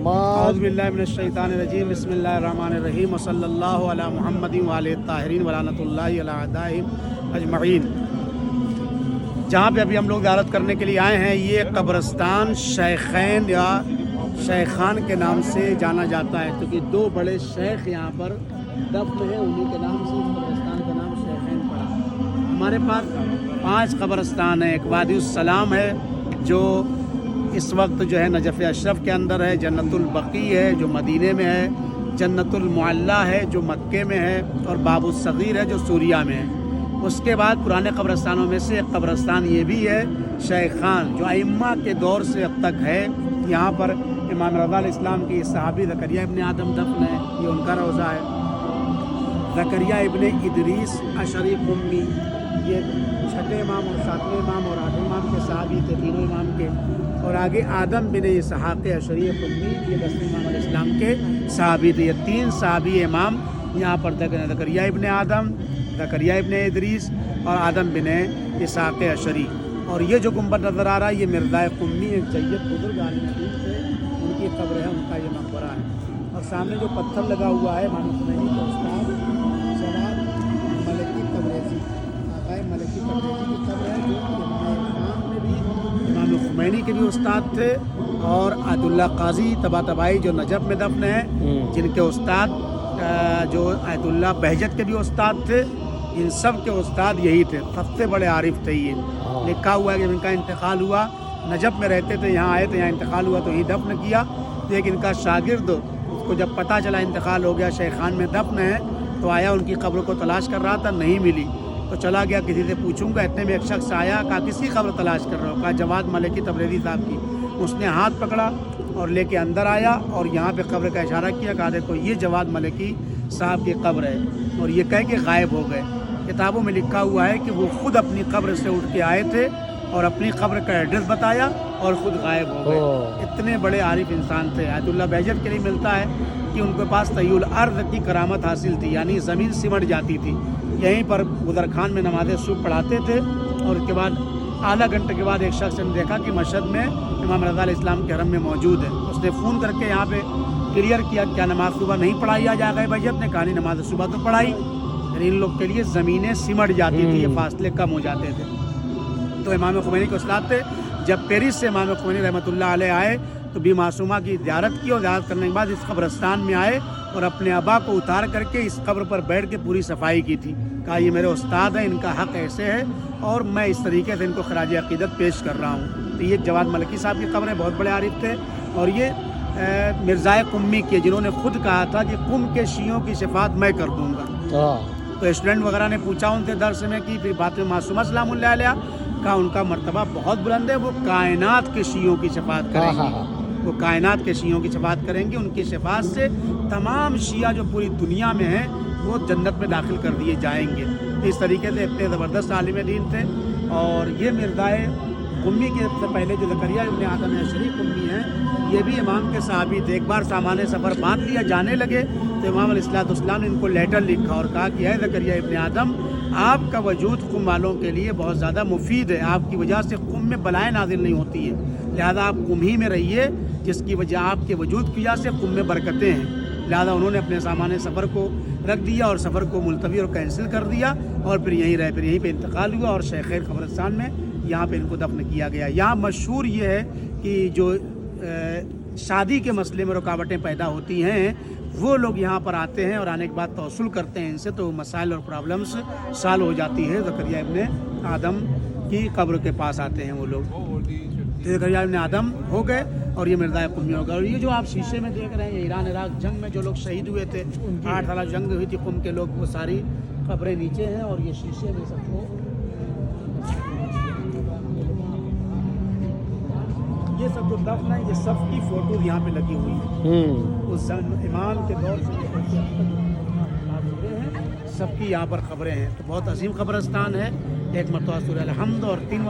اعوذ باللہ من الشیطان الرجیم بسم اللہ الرحمن الرحیم وصلی اللہ علی محمد وآلہ الطاہرین ولعنۃ اللہ علی اعدائہم اجمعین۔ جہاں پہ ابھی ہم لوگ زیارت کرنے کے لیے آئے ہیں، یہ قبرستان شیخین یا شیخان کے نام سے جانا جاتا ہے، کیونکہ دو بڑے شیخ یہاں پر دفن ہیں، انہی کے نام سے اس قبرستان کا نام شیخین پڑا۔ ہمارے پاس 5 قبرستان ہیں۔ ایک وادی السلام ہے جو اس وقت جو ہے نجف اشرف کے اندر ہے، جنت البقیع ہے جو مدینے میں ہے، جنت المعلی ہے جو مکے میں ہے، اور باب الصغیر ہے جو سوریہ میں ہے۔ اس کے بعد پرانے قبرستانوں میں سے ایک قبرستان یہ بھی ہے شیخان، جو ائمہ کے دور سے اب تک ہے۔ یہاں پر امام رضا علیہ السلام کی صحابی زکریا ابن آدم دفن ہے، یہ ان کا روضہ ہے۔ زکریا ابن ادریس اشری قمی، یہ 6 امام اور 7ویں امام اور 8ویں امام کے صحابی تھے، تینوں امام کے۔ اور آگے آدم بن اسحاق اشری قمی، یہ 10ویں امام علیہ السلام کے صحابی تھے۔ یہ 3 صحابی امام یہاں پر زکریا ابن آدم، زکریا ابن ادریس اور آدم بن اسحاق اشری۔ اور یہ جو گنبد نظر آ رہا ہے، یہ مرزا قمی، ایک جید بزرگ عالم دین تھے، ان کی قبر ہے، ان کا یہ مقبرہ ہے۔ اور سامنے جو پتھر لگا ہوا ہے امام خمینی کے استاد جناب ملکی تبریزی، آقا ملکی تبریزی کی قبر ہے، جو امام میں بھی امام خمینی کے بھی استاد تھے، اور عید اللہ قاضی طباطبائی جو نجف میں دفن ہیں، جن کے استاد جو عید اللہ بہجت کے بھی استاد تھے، ان سب کے استاد یہی تھے، سب سے بڑے عارف تھے۔ یہ لکھا ہوا ہے کہ ان کا انتقال ہوا، نجف میں رہتے تھے، یہاں آئے تھے، یہاں انتقال ہوا تو یہیں دفن کیا۔ لیکن ان کا شاگرد اس کو جب پتہ چلا انتقال ہو گیا، شیخان میں دفن ہے، تو آیا، ان کی قبر کو تلاش کر رہا تھا، نہیں ملی تو چلا گیا، کسی سے پوچھوں گا۔ اتنے میں ایک شخص آیا، کہا کس کی قبر تلاش کر رہا ہو؟ کہا جواد ملکی تبریزی صاحب کی۔ اس نے ہاتھ پکڑا اور لے کے اندر آیا اور یہاں پہ قبر کا اشارہ کیا، کہا دیکھو یہ جواد ملکی صاحب کی قبر ہے، اور یہ کہہ کے غائب ہو گئے۔ کتابوں میں لکھا ہوا ہے کہ وہ خود اپنی قبر سے اٹھ کے آئے تھے اور اپنی قبر کا ایڈریس بتایا اور خود غائب ہو گئے۔ اتنے بڑے عارف انسان تھے۔ عید اللہ بہجت کے لیے ملتا ہے کہ ان کے پاس طی الارض کی کرامت حاصل تھی، یعنی زمین سمٹ جاتی تھی۔ یہیں پر گدر خان میں نماز صبح پڑھاتے تھے، اور اس کے بعد آدھا گھنٹے کے بعد ایک شخص نے دیکھا کہ مشہد میں امام رضا علیہ السلام کے حرم میں موجود ہے۔ اس نے فون کر کے یہاں پہ کلیئر کیا کیا نماز صبح نہیں پڑھائی آج آقا بہجت نے؟ کہا نہیں، نماز صبح تو پڑھائی۔ یعنی ان لوگ کے لیے زمینیں سمٹ جاتی تھی، یہ فاصلے کم ہو جاتے تھے۔ تو امام خمینی کے استاد تھے۔ جب پیرس سے امام خمینی رحمۃ اللہ علیہ آئے تو بی معصومہ کی زیارت کی، اور زیارت کرنے کے بعد اس قبرستان میں آئے اور اپنے ابا کو اتار کر کے اس قبر پر بیٹھ کے پوری صفائی کی تھی۔ کہا یہ میرے استاد ہیں، ان کا حق ایسے ہے، اور میں اس طریقے سے ان کو خراج عقیدت پیش کر رہا ہوں۔ تو یہ جواد ملکی صاحب کی قبر ہے، بہت بڑے عارف تھے۔ اور یہ مرزا قمی کے، جنہوں نے خود کہا تھا کہ قم کے شیعوں کی شفاعت میں کر دوں گا۔ تو اسٹوڈنٹ وغیرہ نے پوچھا ان سے درس میں کہ پھر بات معصومہ سلام اللہ علیہ، کہا ان کا مرتبہ بہت بلند ہے، وہ کائنات کے شیعوں کی شفاعت کریں گے، وہ کائنات کے شیعوں کی شفاعت کریں گے۔ ان کی شفاعت سے تمام شیعہ جو پوری دنیا میں ہیں وہ جنت میں داخل کر دیے جائیں گے۔ اس طریقے سے اتنے زبردست عالم دین تھے۔ اور یہ مرزا قمی کے سے پہلے جو زکریا ابن آدم اشری قمی ہیں، یہ بھی امام کے صحابی تھے۔ ایک بار سامان سفر باندھ لیا، جانے لگے تو امام علیہ السلام نے ان کو لیٹر لکھا اور کہا کہ اے زکریا ابن آدم، آپ کا وجود قم والوں کے لیے بہت زیادہ مفید ہے، آپ کی وجہ سے قم میں بلائیں نازل نہیں ہوتی ہیں، لہذا آپ قم ہی میں رہیے، جس کی وجہ آپ کے وجود کی وجہ سے قم میں برکتیں ہیں۔ لہذا انہوں نے اپنے سامان سفر کو رکھ دیا اور سفر کو ملتوی اور کینسل کر دیا، اور پھر یہیں رہے، پھر یہیں پہ انتقال ہوا، اور شیخین قبرستان میں یہاں پہ ان کو دفن کیا گیا۔ یہاں مشہور یہ ہے کہ جو شادی کے مسئلے میں رکاوٹیں پیدا ہوتی ہیں، وہ لوگ یہاں پر آتے ہیں اور آنے کے بعد توسل کرتے ہیں ان سے، تو مسائل اور پرابلمس سال ہو جاتی ہے۔ زکریا ابن آدم کی قبر کے پاس آتے ہیں وہ لوگ۔ زکریا ابن آدم ہو گئے اور یہ مرزا قمی ہو گئے۔ اور یہ جو آپ شیشے میں دیکھ رہے ہیں، ایران عراق جنگ میں جو لوگ شہید ہوئے تھے، 8 سالہ جنگ ہوئی تھی قم کے لوگ، وہ ساری قبریں نیچے ہیں، اور یہ شیشے میں سب کو، یہ سب جو دفن ہے، یہ سب کی فوٹو یہاں پہ لگی ہوئی ہے۔ اس امام کے دور سے سب کی یہاں پر خبریں ہیں۔ تو بہت عظیم قبرستان ہے۔ ایک مرتبہ سورہ الحمد اور 3